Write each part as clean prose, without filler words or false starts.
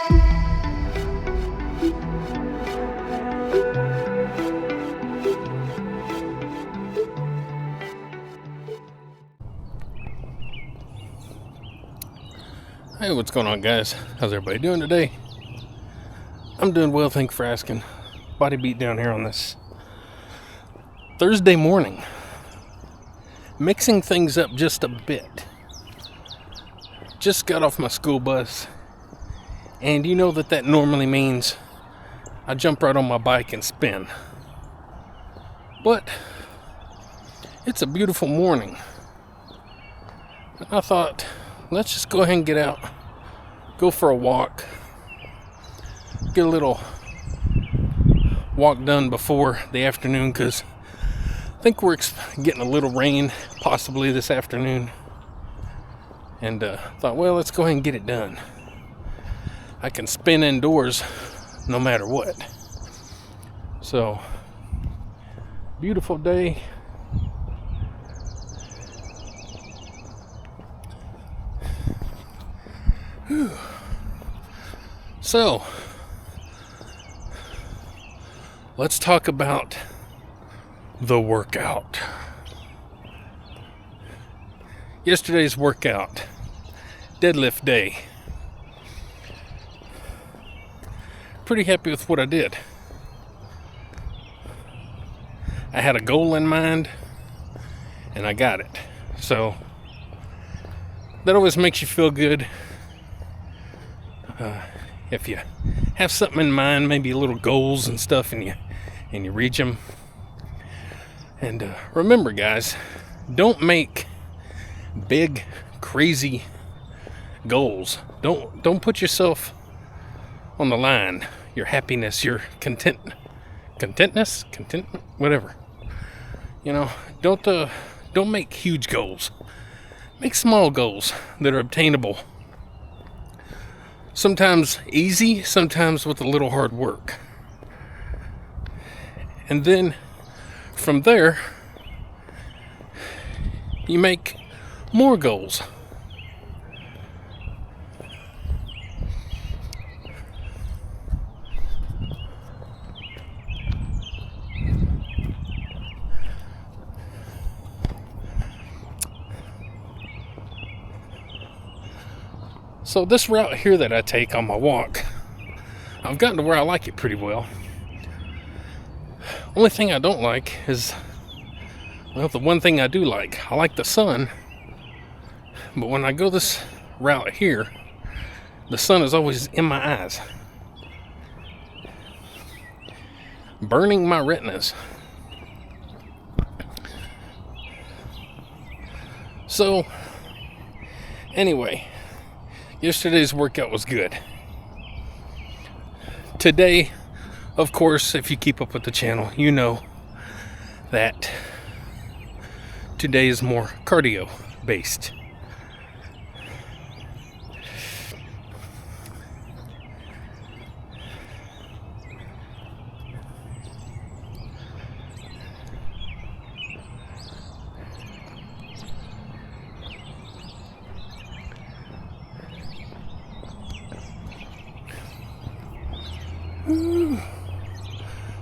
Hey, what's going on, guys? How's everybody doing today? I'm doing well, thanks for asking. Body beat down here on this Thursday morning. Mixing things up just a bit. Just got off my school bus, and you know that normally means I jump right on my bike and spin. But it's a beautiful morning. I thought, let's just go ahead and get out, go for a walk, get a little walk done before the afternoon, because I think we're getting a little rain possibly this afternoon, and thought, well, let's go ahead and get it done. I can spin indoors no matter what. So, beautiful day. Whew. So, let's talk about the workout. Yesterday's workout, deadlift day. Pretty happy with what I did. I had a goal in mind, and I got it. So, that always makes you feel good. If you have something in mind, maybe little goals and stuff, and you reach them. And remember, guys, don't make big, crazy goals. Don't put yourself on the line. Your happiness, your contentness, whatever. You know, don't make huge goals. Make small goals that are obtainable. Sometimes easy, sometimes with a little hard work. And then from there, you make more goals. So this route here that I take on my walk, I've gotten to where I like it pretty well. Only thing I don't like is, well, the one thing I do like. I like the sun, but when I go this route here, the sun is always in my eyes, burning my retinas. So, anyway, yesterday's workout was good. Today, of course, if you keep up with the channel, you know that today is more cardio based.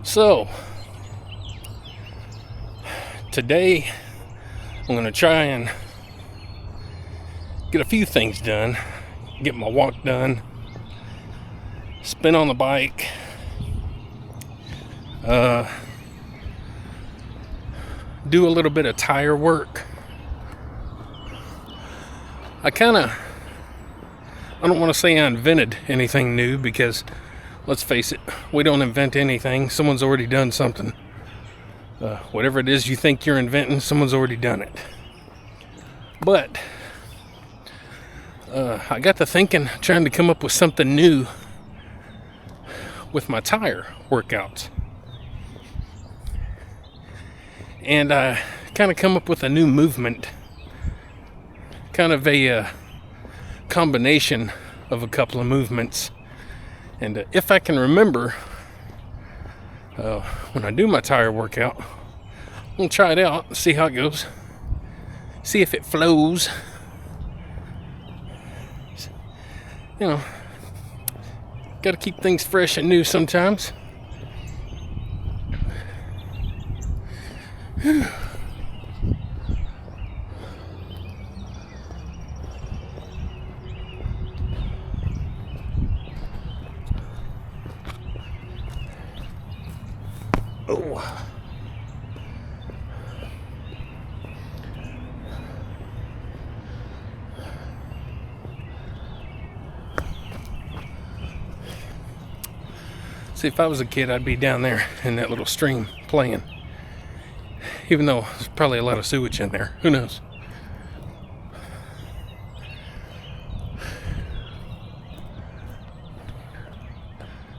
So, today I'm going to try and get a few things done. Get my walk done, spin on the bike, do a little bit of tire work. I don't want to say I invented anything new, because let's face it, we don't invent anything. Someone's already done something. Whatever it is you think you're inventing, someone's already done it. But I got to thinking, trying to come up with something new with my tire workouts. And I kind of come up with a new movement, kind of a combination of a couple of movements. And if I can remember, when I do my tire workout, I'm going to try it out and see how it goes. See if it flows. You know, Got to keep things fresh and new sometimes. Oh. See, if I was a kid, I'd be down there in that little stream playing. Even though there's probably a lot of sewage in there. Who knows?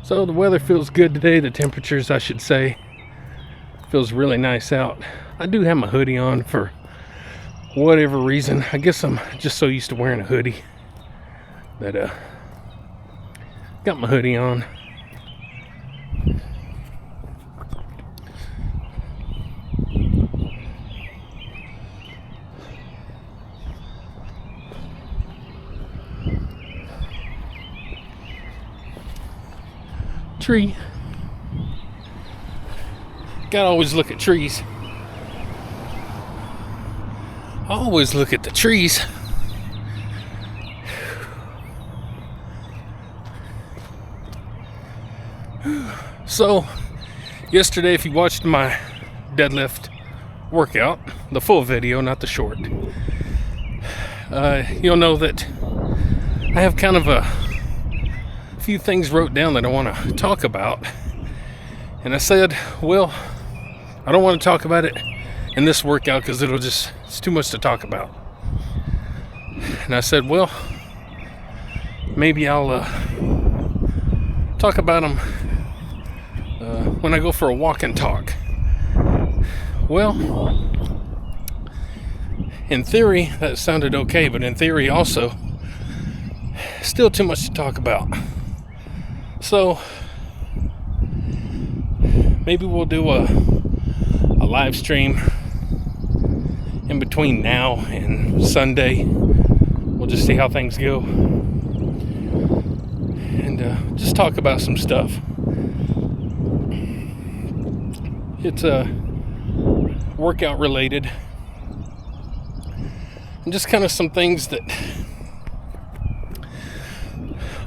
So the weather feels good today. The temperatures, I should say, feels really nice out. I do have my hoodie on for whatever reason. I guess I'm just so used to wearing a hoodie that got my hoodie on. Tree. Gotta always look at trees. I always look at the trees. So, yesterday, if you watched my deadlift workout, the full video, not the short, you'll know that I have kind of a few things wrote down that I want to talk about. And I said, well, I don't want to talk about it in this workout because it's too much to talk about. And I said, well, maybe I'll talk about them when I go for a walk and talk. Well, in theory, that sounded okay, but in theory also, still too much to talk about. So, maybe we'll do a live stream in between now and Sunday. We'll just see how things go. And just talk about some stuff. It's workout related. And just kind of some things that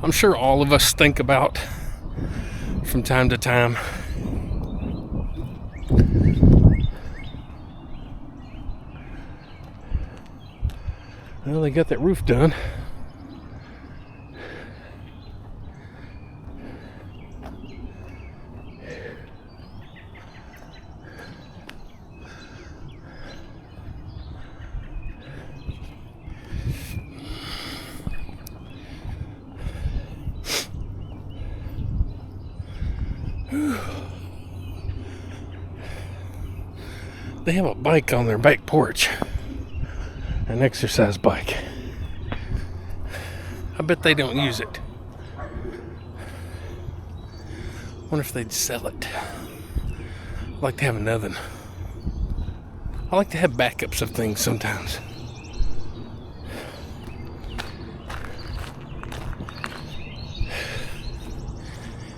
I'm sure all of us think about from time to time. Well, they got that roof done. They have a bike on their back porch. An exercise bike. I bet they don't use it. Wonder if they'd sell it. I'd like to have another. I like to have backups of things sometimes.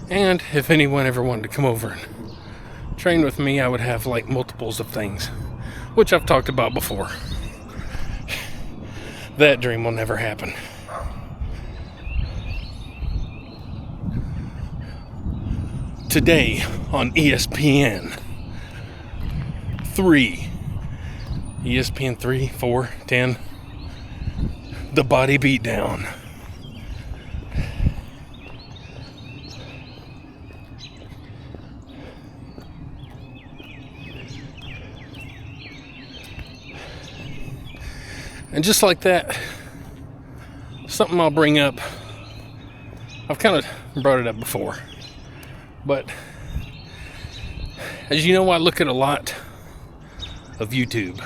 And if anyone ever wanted to come over and train with me, I would have like multiples of things, which I've talked about before. That dream will never happen. Today on ESPN 3, ESPN 3, 4, 10, The Body Beatdown. And just like that, something I'll bring up, I've kind of brought it up before, but as you know, I look at a lot of YouTube.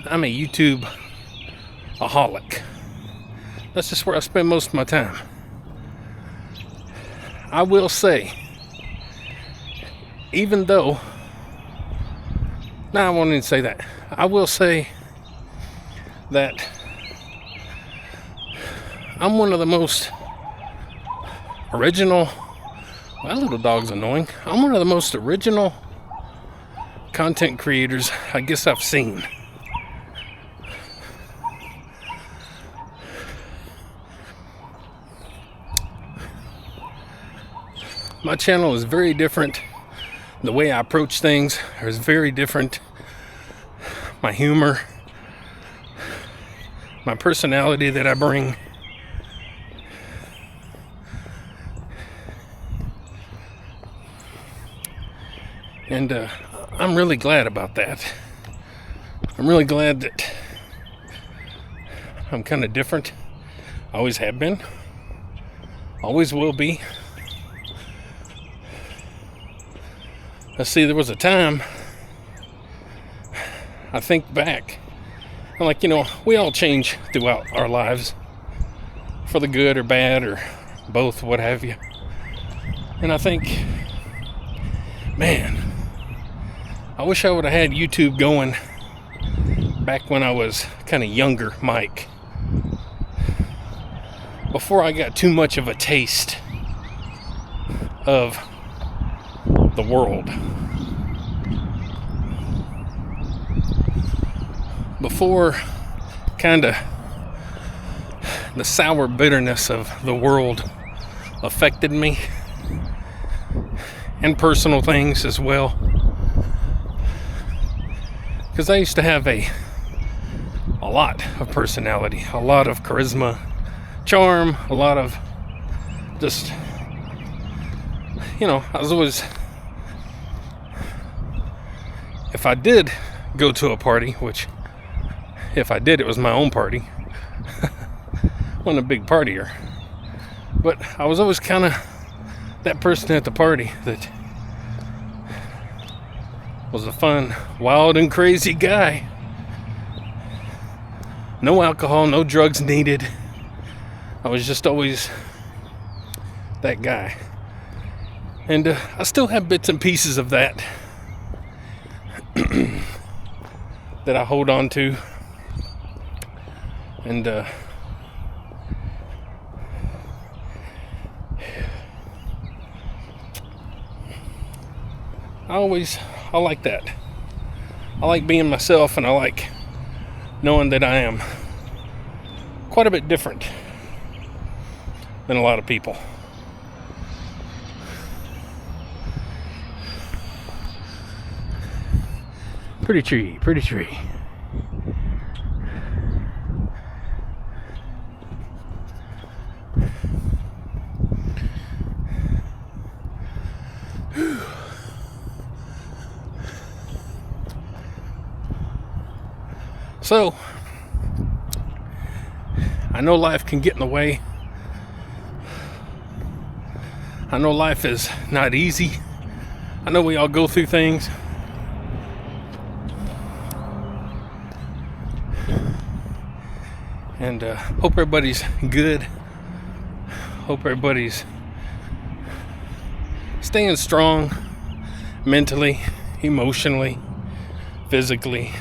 I'm a YouTube-aholic. That's just where I spend most of my time. I will say, even though, I won't even say that. I will say that I'm one of the most original. Well, that little dog's annoying. I'm one of the most original content creators I guess I've seen. My channel is very different. The way I approach things is very different. My humor, my personality that I bring. And I'm really glad about that. I'm really glad that I'm kind of different. Always have been. Always will be. Let's see, there was a time, I think back, I'm like, we all change throughout our lives, for the good or bad or both, what have you. And I think, man, I wish I would have had YouTube going back when I was kind of younger, Mike, before I got too much of a taste of the world, before kind of the sour bitterness of the world affected me, and personal things as well, because I used to have a lot of personality, a lot of charisma, charm, a lot of just, I was always, if I did go to a party, which if I did, it was my own party. Wasn't a big partier. But I was always kind of that person at the party that was a fun, wild, and crazy guy. No alcohol, no drugs needed. I was just always that guy. And I still have bits and pieces of that that I hold on to, and I like that. I like being myself, and I like knowing that I am quite a bit different than a lot of people. Pretty tree, pretty tree. So, I know life can get in the way. I know life is not easy. I know we all go through things. And hope everybody's good. Hope everybody's staying strong mentally, emotionally, physically,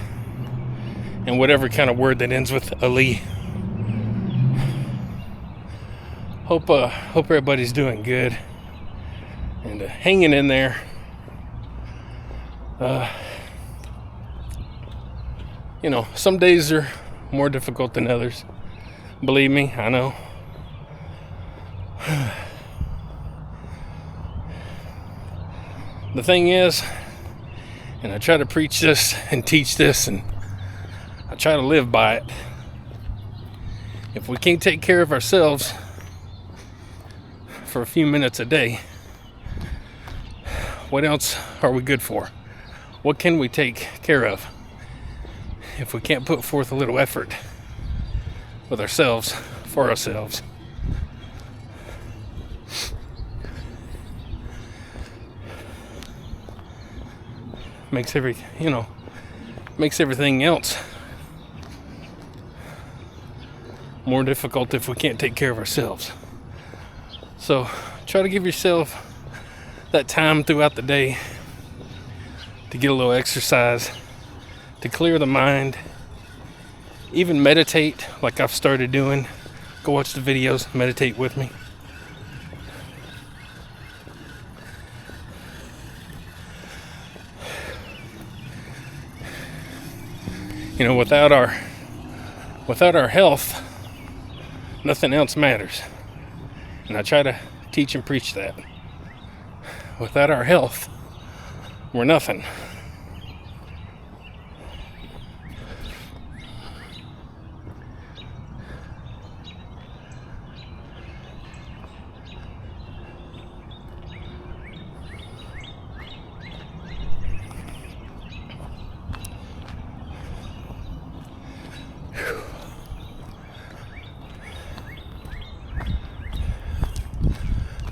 and whatever kind of word that ends with Ali. Hope everybody's doing good and hanging in there. Some days are more difficult than others. Believe me, I know. The thing is, and I try to preach this and teach this, and I try to live by it. If we can't take care of ourselves for a few minutes a day, what else are we good for? What can we take care of if we can't put forth a little effort with ourselves, for ourselves? Makes everything else more difficult if we can't take care of ourselves. So try to give yourself that time throughout the day to get a little exercise, to clear the mind, even meditate like I've started doing. Go watch the videos, meditate with me. You know, without our health, nothing else matters. And I try to teach and preach that. Without our health, we're nothing.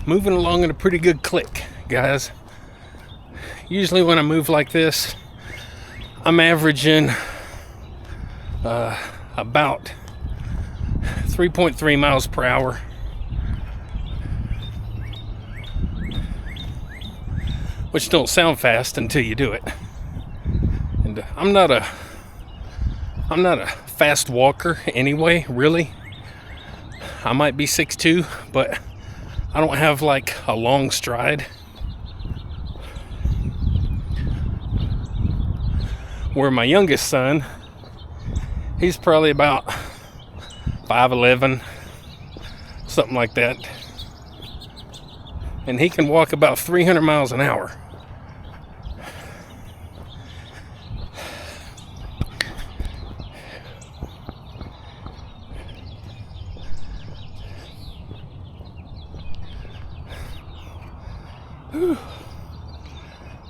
Moving along at a pretty good click, guys. Usually when I move like this, I'm averaging about 3.3 miles per hour. Which don't sound fast until you do it. And I'm not a fast walker anyway, really. I might be 6'2", but I don't have like a long stride. Where my youngest son, he's probably about 5'11", something like that. And he can walk about 300 miles an hour.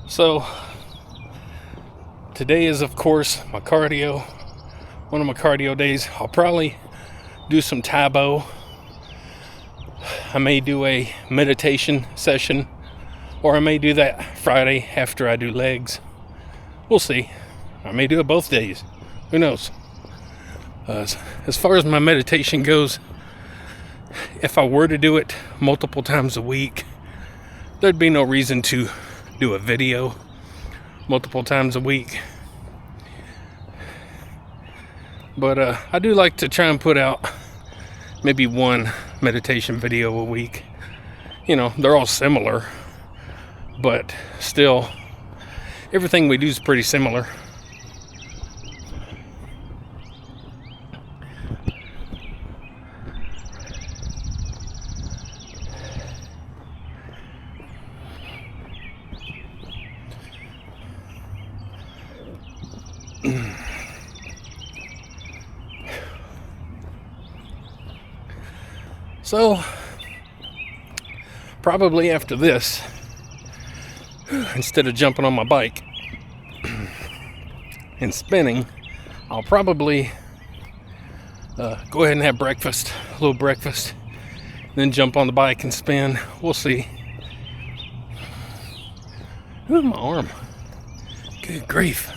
So today is, of course, my cardio, one of my cardio days. I'll probably do some Tae Bo. I may do a meditation session, or I may do that Friday after I do legs. We'll see. I may do it both days. Who knows? As far as my meditation goes, if I were to do it multiple times a week, there'd be no reason to do a video multiple times a week. But I do like to try and put out maybe one meditation video a week. You know, they're all similar, but still, everything we do is pretty similar. So, probably after this, instead of jumping on my bike and spinning, I'll probably go ahead and have breakfast, a little breakfast, then jump on the bike and spin. We'll see. Ooh, my arm. Good grief.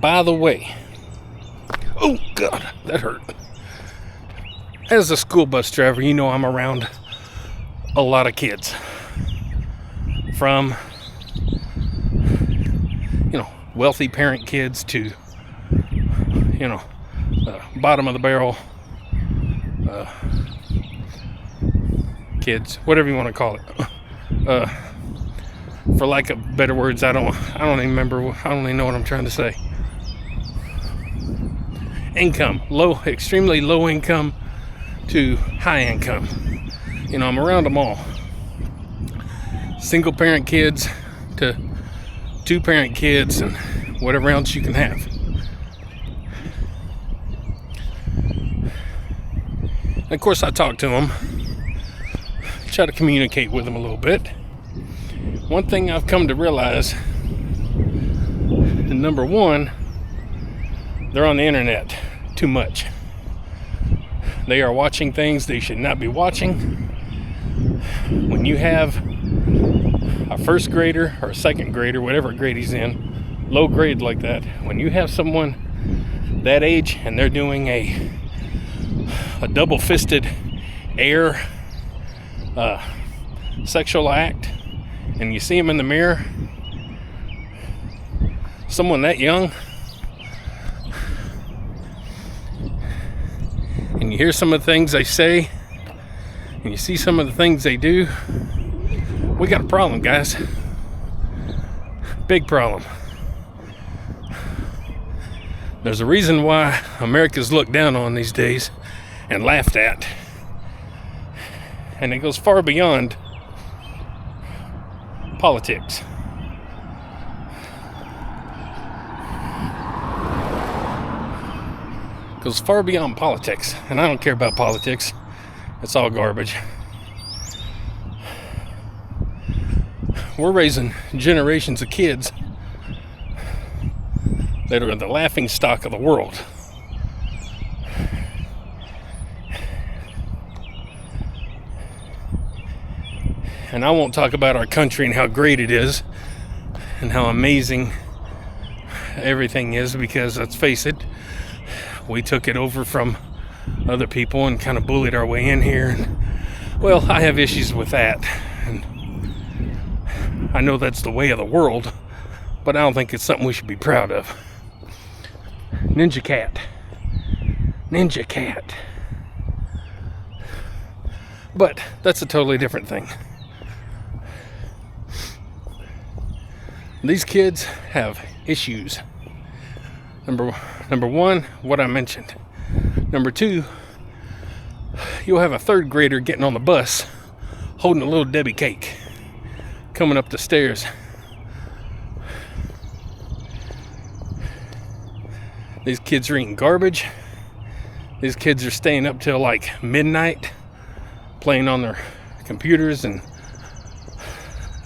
By the way, oh God, that hurt. As a school bus driver, you know I'm around a lot of kids. From, you know, wealthy parent kids to, you know, bottom of the barrel kids, whatever you want to call it. For lack of better words, I don't even remember. I don't even know what I'm trying to say. Income, extremely low income to high income. You know, I'm around them all. Single parent kids to two parent kids and whatever else you can have. And of course, I talk to them, try to communicate with them a little bit. One thing I've come to realize, number one, they're on the internet too much. They are watching things they should not be watching. When you have a first grader or a second grader, whatever grade he's in, low grade like that, when you have someone that age and they're doing a a double-fisted air sexual act, and you see them in the mirror, someone that young, and you hear some of the things they say, and you see some of the things they do, we got a problem, guys. Big problem. There's a reason why America's looked down on these days and laughed at. And it goes far beyond politics. It goes far beyond politics. And I don't care about politics. It's all garbage. We're raising generations of kids that are the laughing stock of the world. And I won't talk about our country and how great it is and how amazing everything is, because let's face it, we took it over from other people and kind of bullied our way in here. And, well, I have issues with that. And I know that's the way of the world, but I don't think it's something we should be proud of. Ninja cat. But that's a totally different thing. These kids have issues. Number one, what I mentioned. Number two, you'll have a third grader getting on the bus holding a little Debbie cake coming up the stairs. These kids are eating garbage. These kids are staying up till like midnight playing on their computers and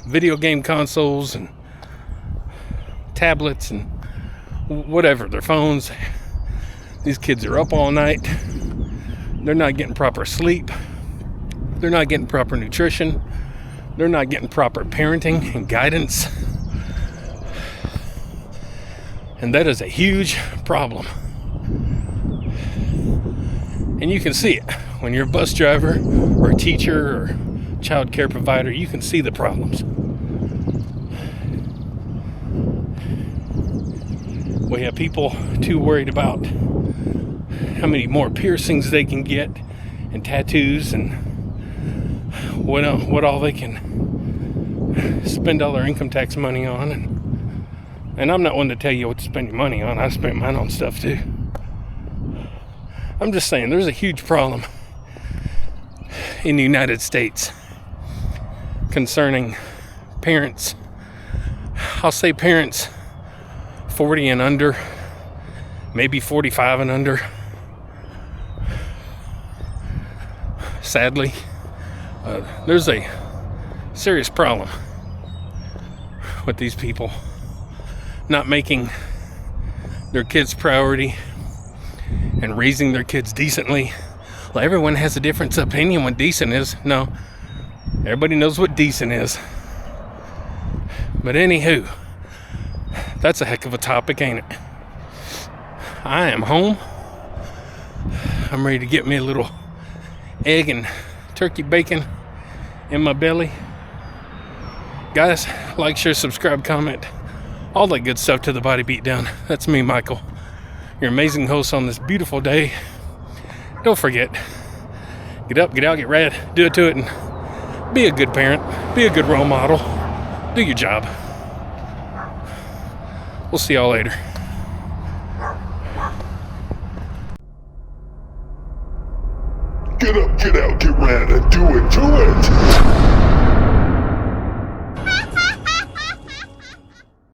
video game consoles and tablets and whatever, their phones. These kids are up all night. They're not getting proper sleep. They're not getting proper nutrition. They're not getting proper parenting and guidance. And that is a huge problem. And you can see it when you're a bus driver or a teacher or child care provider. You can see the problems. We have people too worried about how many more piercings they can get and tattoos and what all they can spend all their income tax money on. And I'm not one to tell you what to spend your money on. I spent mine on stuff too. I'm just saying there's a huge problem in the United States concerning parents. I'll say parents 40 and under, maybe 45 and under. Sadly, there's a serious problem with these people not making their kids priority and raising their kids decently. Well, everyone has a different opinion what decent is. No, everybody knows what decent is. But anywho, that's a heck of a topic, ain't it? I am home. I'm ready to get me a little egg and turkey bacon in my belly. Guys, like, share, subscribe, comment, all that good stuff to the Body Beatdown. That's me, Michael, your amazing host on this beautiful day. Don't forget, get up, get out, get rad, do it to it, and be a good parent, be a good role model, do your job. We'll see y'all later. Get up, get out, get rad, and do it to it!